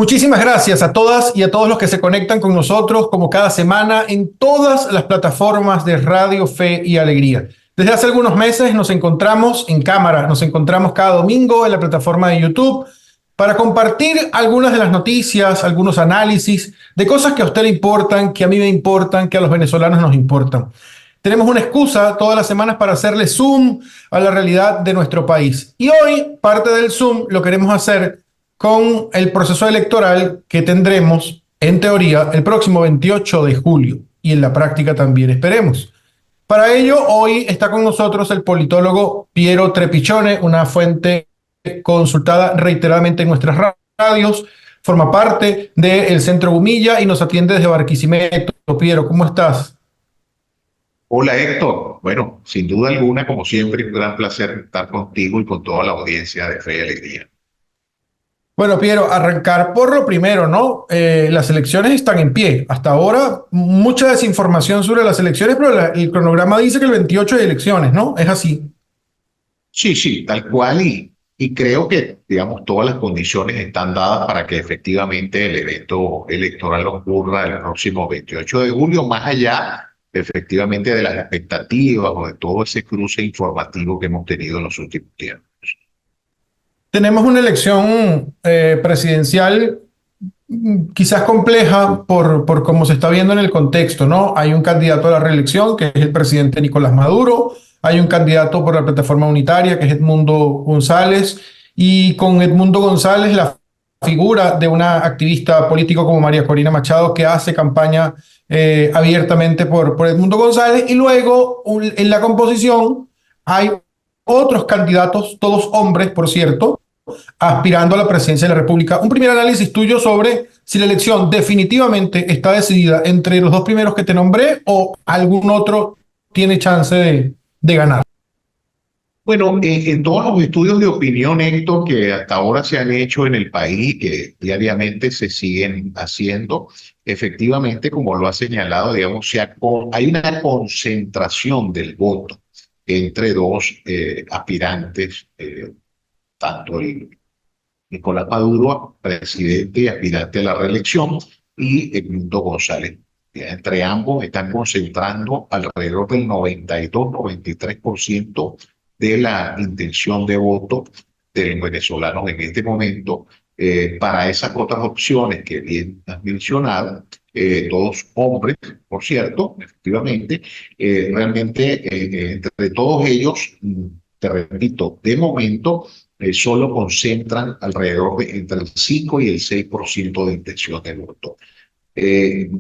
Muchísimas gracias a todas y a todos los que se conectan con nosotros como cada semana en todas las plataformas de Radio Fe y Alegría. Desde hace algunos meses nos encontramos en cámara, nos encontramos cada domingo en la plataforma de YouTube para compartir algunas de las noticias, algunos análisis de cosas que a usted le importan, que a mí me importan, que a los venezolanos nos importan. Tenemos una excusa todas las semanas para hacerle zoom a la realidad de nuestro país. Y hoy parte del zoom lo queremos hacer con el proceso electoral que tendremos, en teoría, el próximo 28 de julio y en la práctica también esperemos. Para ello, hoy está con nosotros el politólogo Piero Trepichone, una fuente consultada reiteradamente en nuestras radios, forma parte del Centro Gumilla y nos atiende desde Barquisimeto. Piero, ¿cómo estás? Hola Héctor, bueno, sin duda alguna, como siempre, un gran placer estar contigo y con toda la audiencia de Fe y Alegría. Bueno, Piero, arrancar por lo primero, ¿no? Las elecciones están en pie. Hasta ahora, mucha desinformación sobre las elecciones, pero el cronograma dice que el 28 hay elecciones, ¿no? Es así. Sí, tal cual, y creo que, digamos, todas las condiciones están dadas para que efectivamente el evento electoral ocurra el próximo 28 de julio, más allá, efectivamente, de las expectativas o de todo ese cruce informativo que hemos tenido en los últimos tiempos. Tenemos una elección presidencial quizás compleja por cómo se está viendo en el contexto, ¿no? Hay un candidato a la reelección, que es el presidente Nicolás Maduro, hay un candidato por la plataforma unitaria, que es Edmundo González, y con Edmundo González la figura de una activista político como María Corina Machado, que hace campaña abiertamente por Edmundo González, y luego en la composición hay otros candidatos, todos hombres, por cierto, aspirando a la presidencia de la República. Un primer análisis tuyo sobre si la elección definitivamente está decidida entre los dos primeros que te nombré o algún otro tiene chance de ganar. Bueno, en todos los estudios de opinión, Héctor, que hasta ahora se han hecho en el país, que diariamente se siguen haciendo, efectivamente, como lo ha señalado, digamos, hay una concentración del voto entre dos aspirantes, tanto el Nicolás Maduro, presidente y aspirante a la reelección, y Edmundo González. Entre ambos están concentrando alrededor del 92-93% de la intención de voto de los venezolanos en este momento. Para esas otras opciones que bien has mencionado, todos hombres, por cierto, efectivamente, realmente entre todos ellos, te repito, de momento solo concentran alrededor de entre el 5 y el 6% de intención de voto. Eh,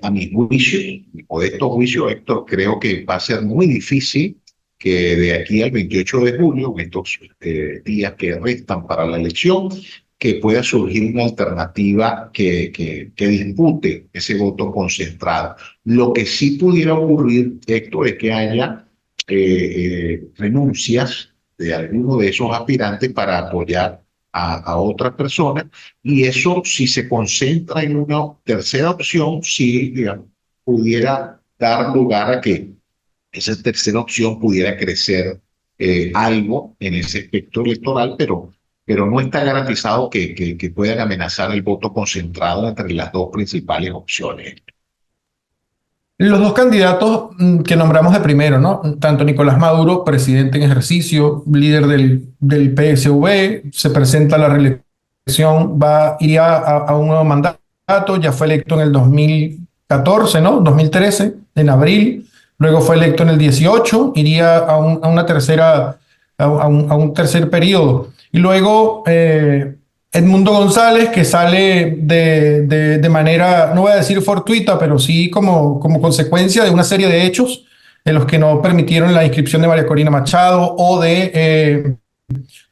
a mi juicio, mi modesto juicio, Héctor, creo que va a ser muy difícil que de aquí al 28 de julio, en estos días que restan para la elección, que pueda surgir una alternativa que dispute ese voto concentrado. Lo que sí pudiera ocurrir, Héctor, es que haya renuncias de alguno de esos aspirantes para apoyar a otras personas, y eso, si se concentra en una tercera opción, sí, digamos, pudiera dar lugar a que esa tercera opción pudiera crecer algo en ese espectro electoral, pero no está garantizado que puedan amenazar el voto concentrado entre las dos principales opciones. Los dos candidatos que nombramos de primero, ¿no? Tanto Nicolás Maduro, presidente en ejercicio, líder del PSV, se presenta a la reelección, iría a un nuevo mandato, ya fue electo en el 2014, ¿no? 2013, en abril, luego fue electo en el 18, iría a una tercera, a un tercer periodo. Y luego Edmundo González, que sale de manera, no voy a decir fortuita, pero sí como consecuencia de una serie de hechos en los que no permitieron la inscripción de María Corina Machado o de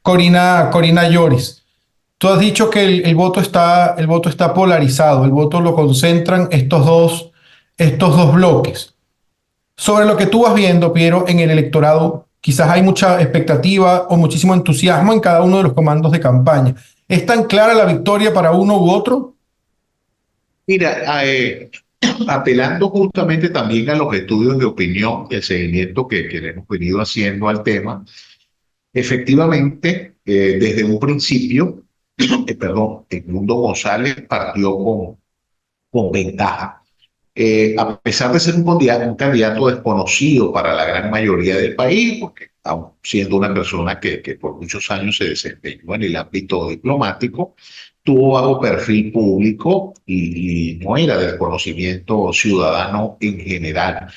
Corina Lloris. Tú has dicho que el voto está polarizado, el voto lo concentran estos dos bloques. Sobre lo que tú vas viendo, Piero, en el electorado, quizás hay mucha expectativa o muchísimo entusiasmo en cada uno de los comandos de campaña. ¿Es tan clara la victoria para uno u otro? Mira, apelando justamente también a los estudios de opinión y el seguimiento que le hemos venido haciendo al tema, efectivamente, desde un principio, perdón, Edmundo González partió con ventaja. A pesar de ser un candidato desconocido para la gran mayoría del país, porque aun siendo una persona que por muchos años se desempeñó en el ámbito diplomático, tuvo bajo perfil público y no era del conocimiento ciudadano en general.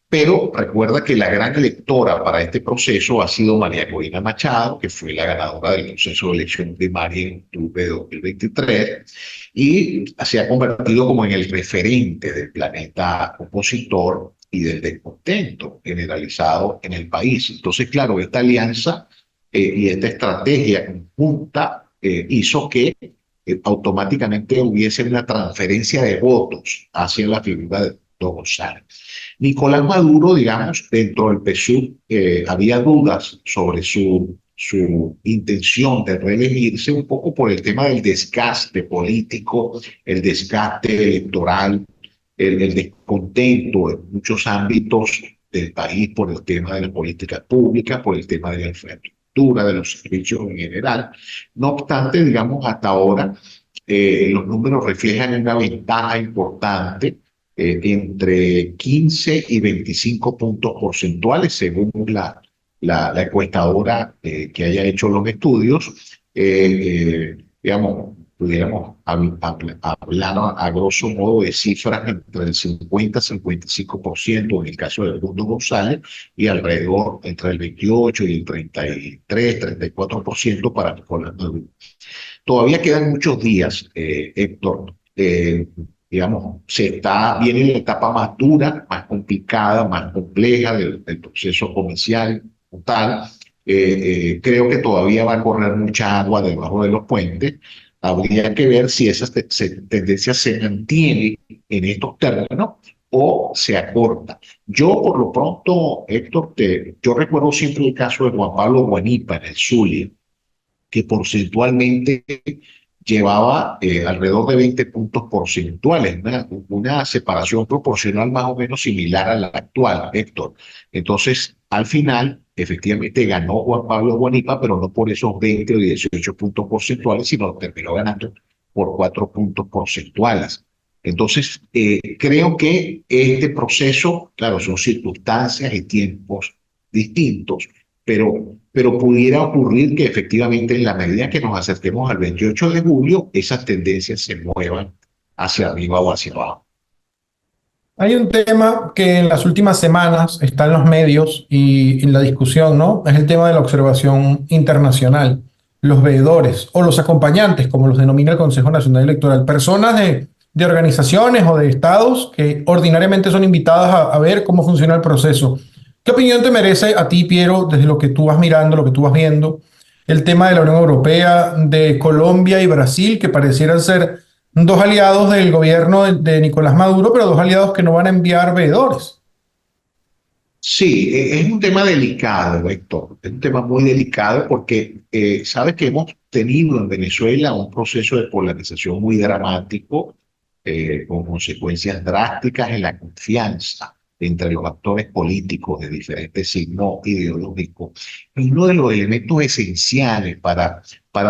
Pero recuerda que la gran electora para este proceso ha sido María Corina Machado, que fue la ganadora del proceso de elección primaria en octubre de 2023 y se ha convertido como en el referente del planeta opositor y del descontento generalizado en el país. Entonces, claro, esta alianza y esta estrategia conjunta hizo que automáticamente hubiese una transferencia de votos hacia la figura de Don González. Nicolás Maduro, digamos, dentro del PSUV había dudas sobre su intención de reelegirse un poco por el tema del desgaste político, el desgaste electoral, el descontento en muchos ámbitos del país por el tema de la política pública, por el tema de la infraestructura, de los servicios en general. No obstante, digamos, hasta ahora los números reflejan una ventaja importante entre 15 y 25 puntos porcentuales, según la encuestadora que haya hecho los estudios. Digamos, pudiéramos hablar a grosso modo de cifras entre el 50 y 55% en el caso de Edmundo González y alrededor entre el 28 y el 33-34% para Nicolás Maduro. Todavía quedan muchos días, Héctor. Digamos, viene la etapa más dura, más complicada, más compleja del proceso comercial total. Creo que todavía va a correr mucha agua debajo de los puentes. Habría que ver si esa tendencia se mantiene en estos términos o se acorta. Yo, por lo pronto, Héctor, yo recuerdo siempre el caso de Juan Pablo Guanipa en el Zulia, que porcentualmente llevaba alrededor de 20 puntos porcentuales, una separación proporcional más o menos similar a la actual, Héctor. Entonces, al final, efectivamente ganó Juan Pablo Guanipa, pero no por esos 20 o 18 puntos porcentuales, sino terminó ganando por 4 puntos porcentuales. Entonces, creo que este proceso, claro, son circunstancias y tiempos distintos, pero pudiera ocurrir que efectivamente en la medida que nos acerquemos al 28 de julio, esas tendencias se muevan hacia arriba o hacia abajo. Hay un tema que en las últimas semanas está en los medios y en la discusión, ¿no? Es el tema de la observación internacional. Los veedores o los acompañantes, como los denomina el Consejo Nacional Electoral, personas de organizaciones o de estados que ordinariamente son invitadas a ver cómo funciona el proceso. ¿Qué opinión te merece a ti, Piero, desde lo que tú vas mirando, lo que tú vas viendo, el tema de la Unión Europea, de Colombia y Brasil, que parecieran ser dos aliados del gobierno de Nicolás Maduro, pero dos aliados que no van a enviar veedores? Sí, es un tema delicado, Héctor. Es un tema muy delicado porque sabes que hemos tenido en Venezuela un proceso de polarización muy dramático, con consecuencias drásticas en la confianza entre los actores políticos de diferentes signos ideológicos. Y uno de los elementos esenciales para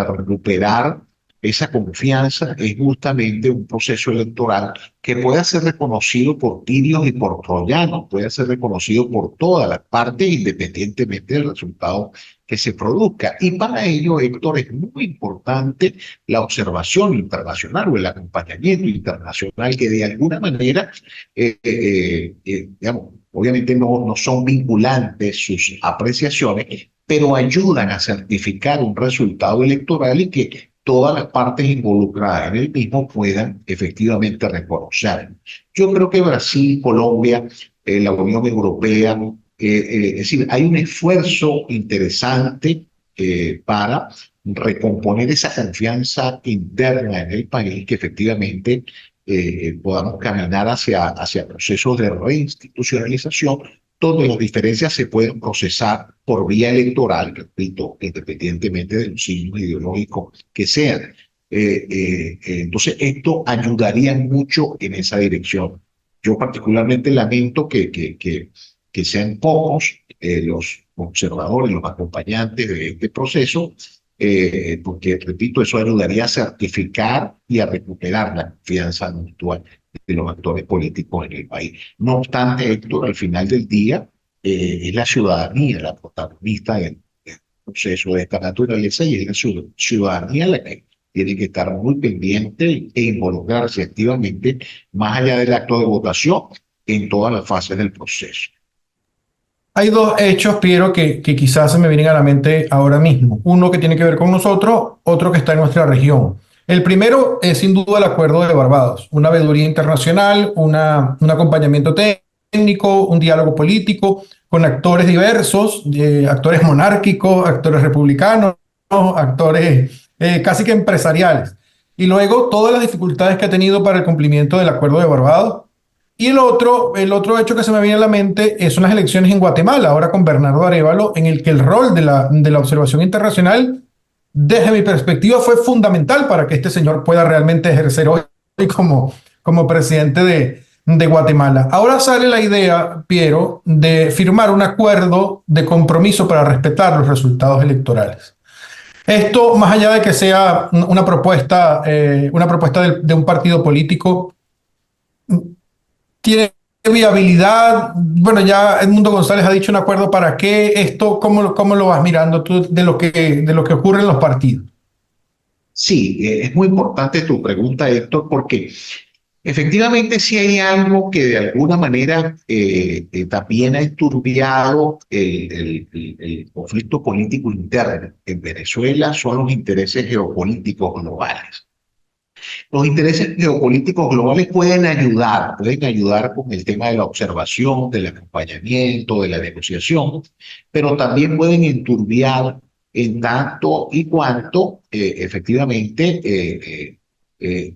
recuperar esa confianza es justamente un proceso electoral que pueda ser reconocido por tirios y por troyanos, pueda ser reconocido por todas las partes independientemente del resultado que se produzca. Y para ello, Héctor, es muy importante la observación internacional o el acompañamiento internacional que de alguna manera, digamos, obviamente no son vinculantes sus apreciaciones, pero ayudan a certificar un resultado electoral y que todas las partes involucradas en el mismo puedan efectivamente reconocer. Yo creo que Brasil, Colombia, la Unión Europea, es decir, hay un esfuerzo interesante para recomponer esa confianza interna en el país, que efectivamente podamos caminar hacia procesos de reinstitucionalización donde las diferencias se pueden procesar por vía electoral, repito, independientemente de los signos ideológicos que sean. Entonces, esto ayudaría mucho en esa dirección. Yo particularmente lamento que sean pocos los observadores, los acompañantes de este proceso, porque, repito, eso ayudaría a certificar y a recuperar la confianza mutua de los actores políticos en el país. No obstante, Héctor, al final del día, es la ciudadanía la protagonista del proceso de esta naturaleza y es la ciudadanía la que tiene que estar muy pendiente e involucrarse activamente, más allá del acto de votación, en todas las fases del proceso. Hay dos hechos, Piero, que quizás se me vienen a la mente ahora mismo. Uno que tiene que ver con nosotros, otro que está en nuestra región. El primero es sin duda el Acuerdo de Barbados, una veeduría internacional, un acompañamiento técnico, un diálogo político con actores diversos, actores monárquicos, actores republicanos, actores casi que empresariales. Y luego todas las dificultades que ha tenido para el cumplimiento del Acuerdo de Barbados. Y el otro hecho que se me viene a la mente son las elecciones en Guatemala, ahora con Bernardo Arévalo, en el que el rol de la observación internacional, desde mi perspectiva, fue fundamental para que este señor pueda realmente ejercer hoy como presidente de Guatemala. Ahora sale la idea, Piero, de firmar un acuerdo de compromiso para respetar los resultados electorales. Esto, más allá de que sea una propuesta de un partido político, tiene viabilidad. Bueno, ya Edmundo González ha dicho un acuerdo para qué. Esto, ¿cómo lo vas mirando tú de lo que ocurre en los partidos? Sí, es muy importante tu pregunta, Héctor, porque efectivamente sí hay algo que de alguna manera también ha enturbiado el conflicto político interno en Venezuela, son los intereses geopolíticos globales. Los intereses geopolíticos globales pueden ayudar con el tema de la observación, del acompañamiento, de la negociación, pero también pueden enturbiar en tanto y cuanto efectivamente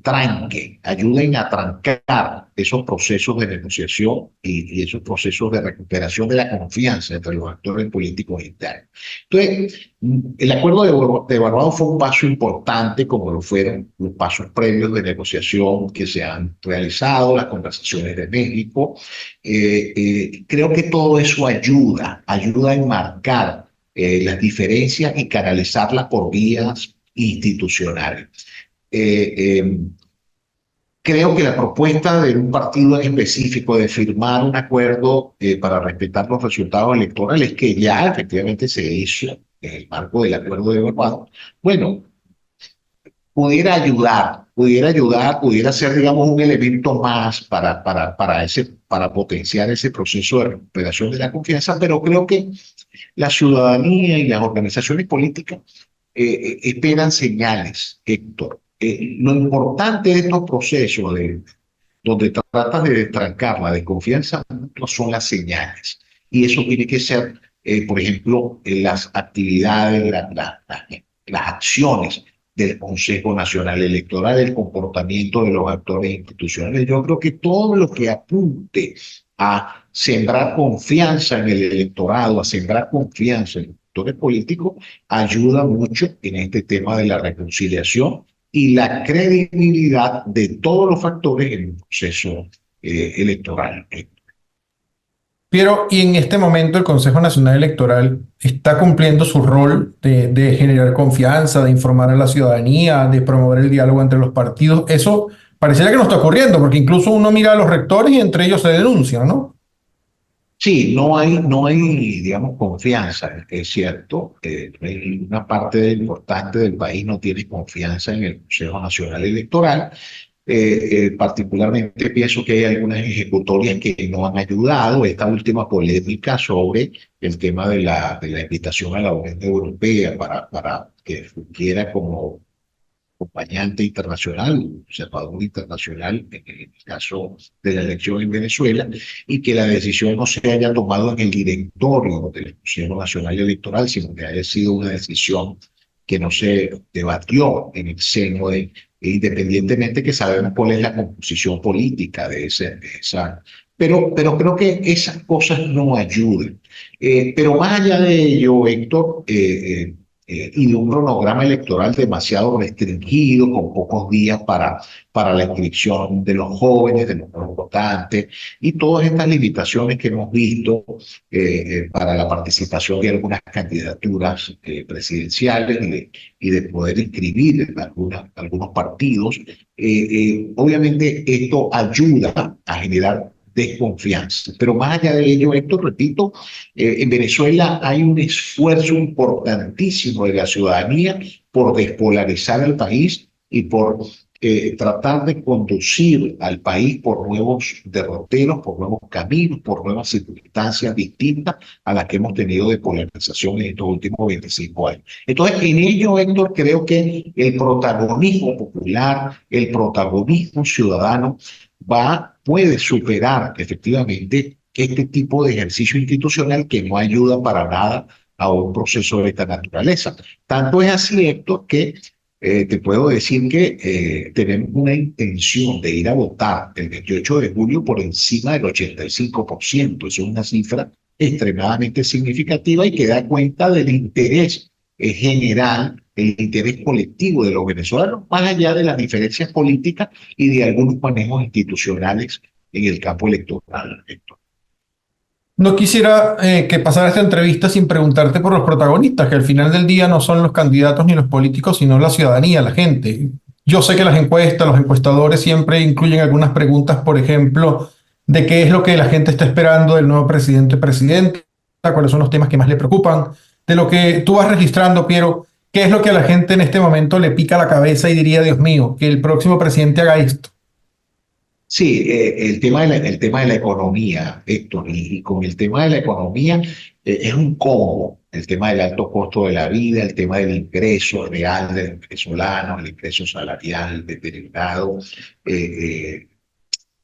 tranquen, ayuden a trancar esos procesos de negociación y esos procesos de recuperación de la confianza entre los actores políticos internos. Entonces, el acuerdo de Barbados fue un paso importante, como lo fueron los pasos previos de negociación que se han realizado, las conversaciones de México. Creo que todo eso ayuda a enmarcar las diferencias y canalizarlas por vías institucionales. Eh, eh, Creo que la propuesta de un partido en específico de firmar un acuerdo para respetar los resultados electorales que ya efectivamente se hizo en el marco del acuerdo de Barbados, bueno, pudiera ser, digamos, un elemento más para potenciar ese proceso de recuperación de la confianza, pero creo que la ciudadanía y las organizaciones políticas esperan señales, Héctor. Lo importante de estos procesos donde tratas de destrancar la desconfianza mutua son las señales. Y eso tiene que ser, por ejemplo, las actividades, las acciones del Consejo Nacional Electoral, el comportamiento de los actores institucionales. Yo creo que todo lo que apunte a sembrar confianza en el electorado, a sembrar confianza en los actores políticos, ayuda mucho en este tema de la reconciliación y la credibilidad de todos los factores en el proceso electoral. Piero, y en este momento el Consejo Nacional Electoral está cumpliendo su rol de generar confianza, de informar a la ciudadanía, de promover el diálogo entre los partidos. Eso pareciera que no está ocurriendo, porque incluso uno mira a los rectores y entre ellos se denuncian, ¿no? Sí, no hay, digamos, confianza, es cierto. Una parte importante del país no tiene confianza en el Consejo Nacional Electoral. Particularmente pienso que hay algunas ejecutorias que no han ayudado. Esta última polémica sobre el tema de la invitación a la Unión Europea para que fungiera como acompañante internacional, observador internacional en el caso de la elección en Venezuela, y que la decisión no se haya tomado en el directorio del Consejo Nacional Electoral, sino que haya sido una decisión que no se debatió en el seno independientemente que sabemos cuál es la composición política de esa. Pero creo que esas cosas no ayudan. Pero más allá de ello, Héctor, y de un cronograma electoral demasiado restringido, con pocos días para la inscripción de los jóvenes, de los nuevos votantes, y todas estas limitaciones que hemos visto para la participación de algunas candidaturas presidenciales y de poder inscribir en algunos partidos. Obviamente esto ayuda a generar desconfianza. Pero más allá de ello, Héctor, repito, en Venezuela hay un esfuerzo importantísimo de la ciudadanía por despolarizar el país y por tratar de conducir al país por nuevos derroteros, por nuevos caminos, por nuevas circunstancias distintas a las que hemos tenido de polarización en estos últimos 25 años. Entonces, en ello, Héctor, creo que el protagonismo popular, el protagonismo ciudadano puede superar efectivamente este tipo de ejercicio institucional que no ayuda para nada a un proceso de esta naturaleza. Tanto es así, Héctor, que te puedo decir que tenemos una intención de ir a votar el 28 de julio por encima del 85%. Eso es una cifra extremadamente significativa y que da cuenta del interés general, el interés colectivo de los venezolanos, más allá de las diferencias políticas y de algunos manejos institucionales en el campo electoral, Héctor. No quisiera que pasara esta entrevista sin preguntarte por los protagonistas, que al final del día no son los candidatos ni los políticos, sino la ciudadanía, la gente. Yo sé que las encuestas, los encuestadores siempre incluyen algunas preguntas, por ejemplo, de qué es lo que la gente está esperando del nuevo presidente o presidenta, cuáles son los temas que más le preocupan, de lo que tú vas registrando, Piero, qué es lo que a la gente en este momento le pica la cabeza y diría, Dios mío, que el próximo presidente haga esto. Sí, el tema de la economía, Héctor, y con el tema de la economía es un combo. El tema del alto costo de la vida, el tema del ingreso real del venezolano, el ingreso salarial deteriorado, eh,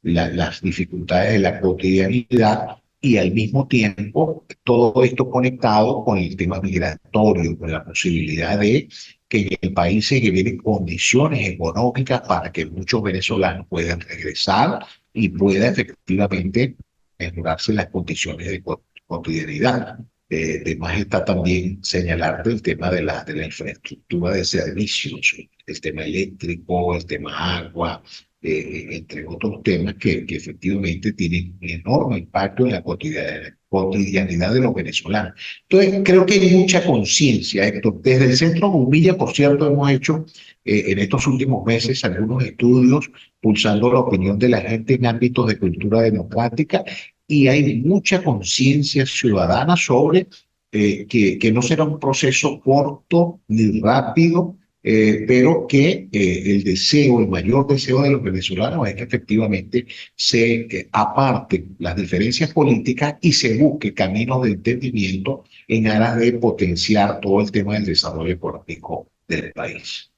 las dificultades de la cotidianidad y al mismo tiempo todo esto conectado con el tema migratorio, con la posibilidad de que en el país se generen condiciones económicas para que muchos venezolanos puedan regresar y pueda efectivamente mejorarse las condiciones de cotidianidad. Además está también señalarte el tema de la infraestructura de servicios, el tema eléctrico, el tema agua, entre otros temas que efectivamente tienen un enorme impacto en la cotidianidad de los venezolanos. Entonces, creo que hay mucha conciencia, Héctor. Desde el Centro Bombilla, por cierto, hemos hecho en estos últimos meses algunos estudios pulsando la opinión de la gente en ámbitos de cultura democrática y hay mucha conciencia ciudadana sobre que no será un proceso corto ni rápido, pero que el mayor deseo de los venezolanos es que efectivamente se aparten las diferencias políticas y se busque caminos de entendimiento en aras de potenciar todo el tema del desarrollo económico del país.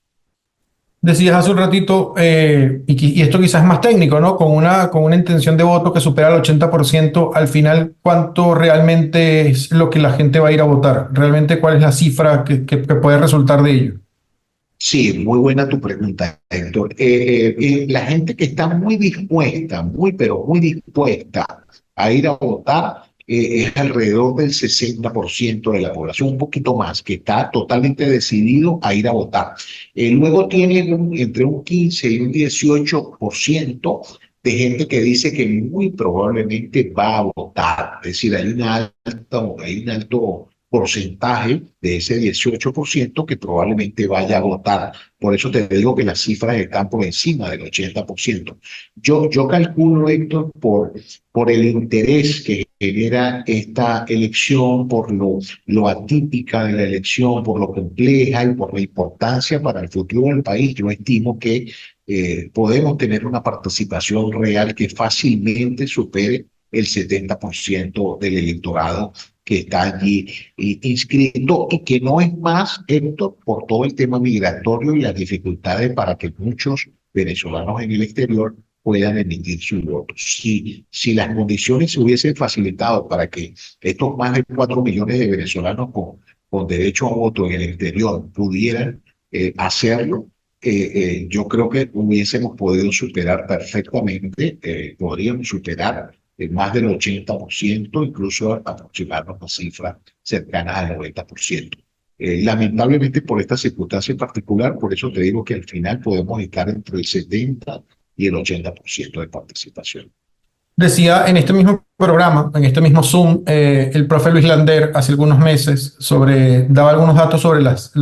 Decías hace un ratito, y esto quizás es más técnico, ¿no? Con una intención de voto que supera el 80%, al final, ¿cuánto realmente es lo que la gente va a ir a votar? ¿Realmente cuál es la cifra que puede resultar de ello? Sí, muy buena tu pregunta, Héctor. La gente que está muy dispuesta, pero muy dispuesta a ir a votar, es alrededor del 60% de la población, un poquito más, que está totalmente decidido a ir a votar. Luego tiene entre un 15 y un 18% de gente que dice que muy probablemente va a votar. Es decir, hay un alto porcentaje de ese 18% que probablemente vaya a votar. Por eso te digo que las cifras están por encima del 80%. Yo calculo, Héctor, por el interés que genera esta elección, por lo atípica de la elección, por lo compleja y por la importancia para el futuro del país, yo estimo que podemos tener una participación real que fácilmente supere el 70% del electorado que está allí inscrito y que no es más, Héctor, por todo el tema migratorio y las dificultades para que muchos venezolanos en el exterior puedan emitir su voto. Si las condiciones se hubiesen facilitado para que estos más de 4 millones de venezolanos con derecho a voto en el exterior pudieran hacerlo, yo creo que hubiésemos podido superar perfectamente, podríamos superar más del 80%, incluso aproximarnos a cifras cercanas al 90%. Lamentablemente por esta circunstancia en particular, por eso te digo que al final podemos estar entre el 70 y el 80% de participación. Decía en este mismo programa, en este mismo Zoom, el profe Luis Lander hace algunos meses daba algunos datos sobre las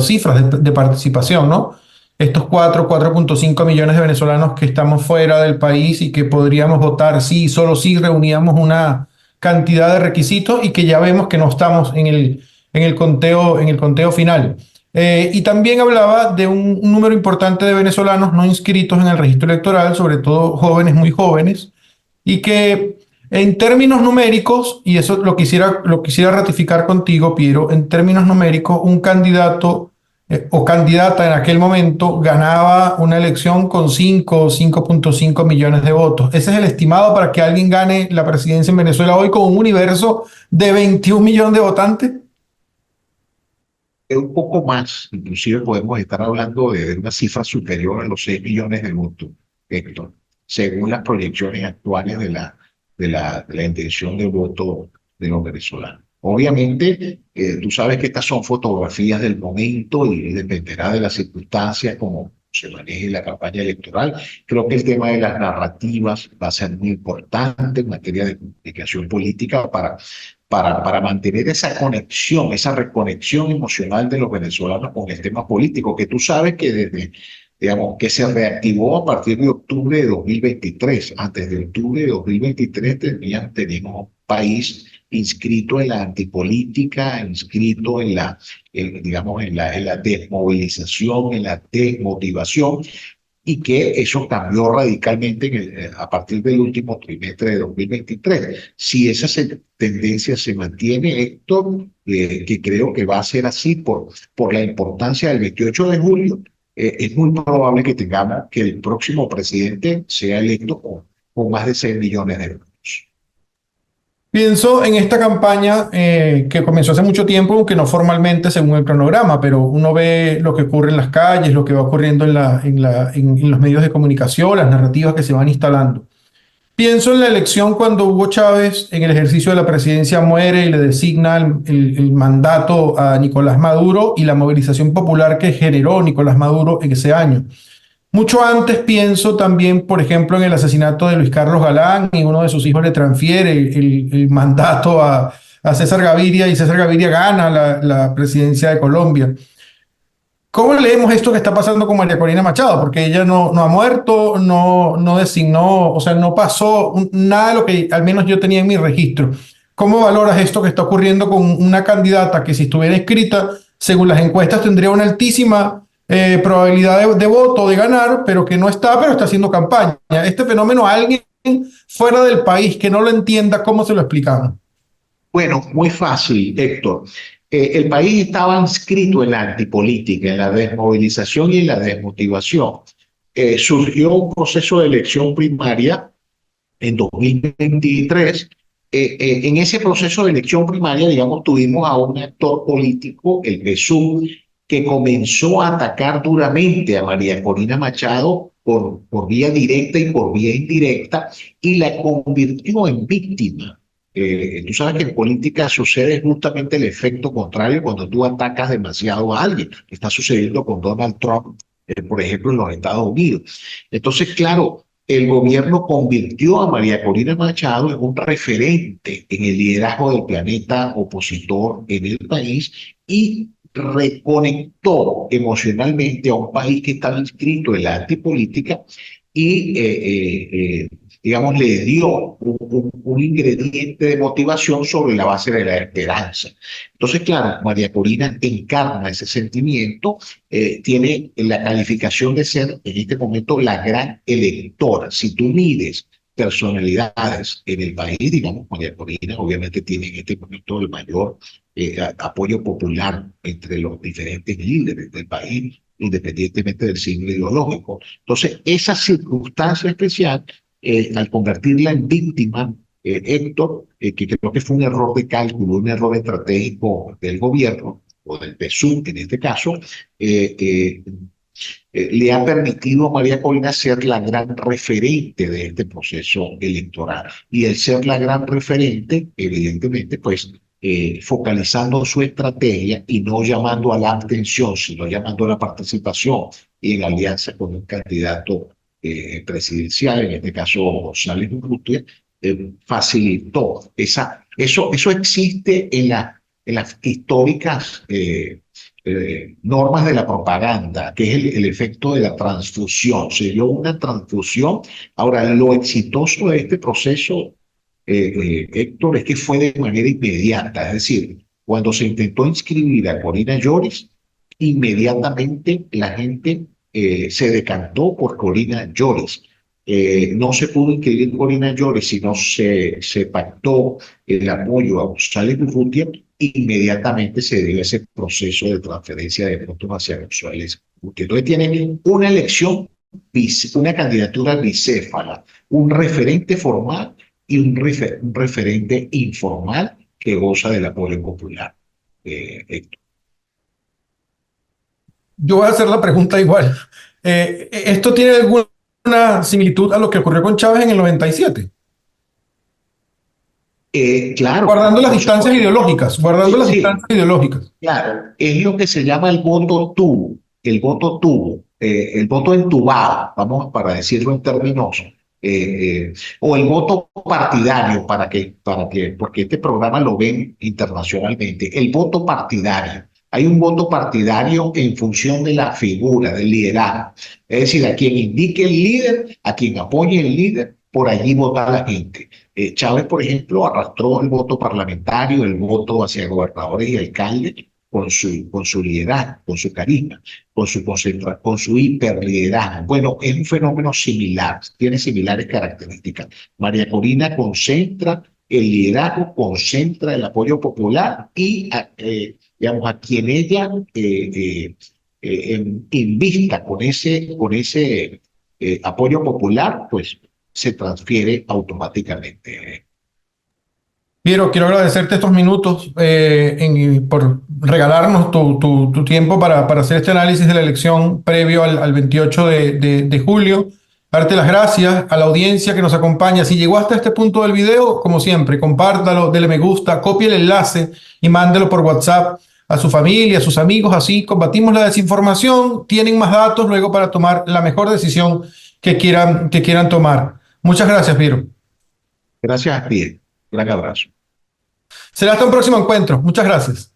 cifras de participación, ¿no? Estos 4.5 millones de venezolanos que estamos fuera del país y que podríamos votar sí, solo si reuníamos una cantidad de requisitos y que ya vemos que no estamos en el conteo final. Y también hablaba de un número importante de venezolanos no inscritos en el registro electoral, sobre todo jóvenes, muy jóvenes, y que en términos numéricos, y eso lo quisiera ratificar contigo, Piero, en términos numéricos, un candidato o candidata en aquel momento ganaba una elección con 5.5 millones de votos. Ese es el estimado para que alguien gane la presidencia en Venezuela hoy con un universo de 21 millones de votantes. Es un poco más, inclusive podemos estar hablando de una cifra superior a los 6 millones de votos, Héctor, según las proyecciones actuales de la intención de voto de los venezolanos. Obviamente, tú sabes que estas son fotografías del momento y dependerá de las circunstancias como se maneje la campaña electoral. Creo que el tema de las narrativas va a ser muy importante en materia de comunicación política para mantener esa conexión, esa reconexión emocional de los venezolanos con el tema político, que tú sabes que digamos, que se reactivó a partir de octubre de 2023. Antes de octubre de 2023 teníamos un país inscrito en la antipolítica, inscrito digamos, en la desmovilización, en la desmotivación, y que eso cambió radicalmente a partir del último trimestre de 2023. Si esa tendencia se mantiene, Héctor, que creo que va a ser así por la importancia del 28 de julio, es muy probable que tengamos que el próximo presidente sea electo con más de 6 millones de votos. Pienso en esta campaña que comenzó hace mucho tiempo, aunque no formalmente según el cronograma, pero uno ve lo que ocurre en las calles, lo que va ocurriendo en los medios de comunicación, las narrativas que se van instalando. Pienso en la elección cuando Hugo Chávez, en el ejercicio de la presidencia, muere y le designa el mandato a Nicolás Maduro y la movilización popular que generó Nicolás Maduro en ese año. Mucho antes pienso también, por ejemplo, en el asesinato de Luis Carlos Galán y uno de sus hijos le transfiere el mandato a César Gaviria y César Gaviria gana la presidencia de Colombia. ¿Cómo leemos esto que está pasando con María Corina Machado? Porque ella no ha muerto, no designó, o sea, no pasó nada de lo que al menos yo tenía en mi registro. ¿Cómo valoras esto que está ocurriendo con una candidata que si estuviera inscrita, según las encuestas, tendría una altísima probabilidad de voto, de ganar, pero que no está, pero está haciendo campaña? Este fenómeno, a alguien fuera del país que no lo entienda, ¿cómo se lo explicamos? Bueno, muy fácil, Héctor. El país estaba inscrito en la antipolítica, en la desmovilización y en la desmotivación. Surgió un proceso de elección primaria en 2023. En ese proceso de elección primaria, digamos, tuvimos a un actor político, el PSUV, que comenzó a atacar duramente a María Corina Machado por vía directa y por vía indirecta, y la convirtió en víctima. Tú sabes que en política sucede justamente el efecto contrario cuando tú atacas demasiado a alguien. Está sucediendo con Donald Trump, por ejemplo, en los Estados Unidos. Entonces, claro, el gobierno convirtió a María Corina Machado en un referente en el liderazgo del planeta opositor en el país y reconectó emocionalmente a un país que estaba inscrito en la antipolítica y digamos, le dio un ingrediente de motivación sobre la base de la esperanza. Entonces, claro, María Corina encarna ese sentimiento, tiene la calificación de ser en este momento la gran electora. Si tú mides personalidades en el país, digamos, María Corina obviamente tiene en este momento el mayor apoyo popular entre los diferentes líderes del país, independientemente del signo ideológico. Entonces, esa circunstancia especial, al convertirla en víctima, Héctor, que creo que fue un error de cálculo, un error estratégico del gobierno, o del PSUV en este caso, le ha permitido a María Corina ser la gran referente de este proceso electoral. Y el ser la gran referente, evidentemente, pues focalizando su estrategia y no llamando a la abstención, sino llamando a la participación y en alianza con un candidato presidencial, en este caso González Urrutia, facilitó eso existe en las históricas normas de la propaganda, que es el efecto de la transfusión. Se dio una transfusión. Ahora, lo exitoso de este proceso, Héctor, es que fue de manera inmediata. Es decir, cuando se intentó inscribir a Corina Lloris, inmediatamente la gente se decantó por Corina Lloris. No se pudo inscribir Corina Lloris, sino se pactó el apoyo a González Urrutia. Inmediatamente se dio ese proceso de transferencia de votos hacia González Urrutia. Entonces tienen una elección, una candidatura bicéfala, un referente formal y un referente informal que goza del apoyo popular. Héctor. Yo voy a hacer la pregunta igual. ¿Esto tiene alguna similitud a lo que ocurrió con Chávez en el 97? Claro, Guardando las por distancias supuesto. ideológicas, guardando Sí, las sí, distancias ideológicas. claro, es lo que se llama el voto tubo, el voto entubado, vamos para decirlo en términos, o el voto partidario, porque este programa lo ven internacionalmente, el voto partidario. Hay un voto partidario en función de la figura, del liderazgo. Es decir, a quien indique el líder, a quien apoye el líder, por allí vota la gente. Chávez, por ejemplo, arrastró el voto parlamentario, el voto hacia gobernadores y alcaldes con su liderazgo, con su carisma, con su hiperliderazgo. Bueno, es un fenómeno similar, tiene similares características. María Corina concentra el liderazgo, concentra el apoyo popular y, digamos, a quien ella invista con ese apoyo popular, pues se transfiere automáticamente. Piero, quiero agradecerte estos minutos por regalarnos tu tiempo para hacer este análisis de la elección previo al 28 de julio. Darte las gracias a la audiencia que nos acompaña. Si llegó hasta este punto del video, como siempre, compártalo, dele me gusta, copie el enlace y mándelo por WhatsApp a su familia, a sus amigos. Así combatimos la desinformación, tienen más datos luego para tomar la mejor decisión que quieran tomar. Muchas gracias, Piero. Gracias a ti. Gran abrazo. Será hasta un próximo encuentro. Muchas gracias.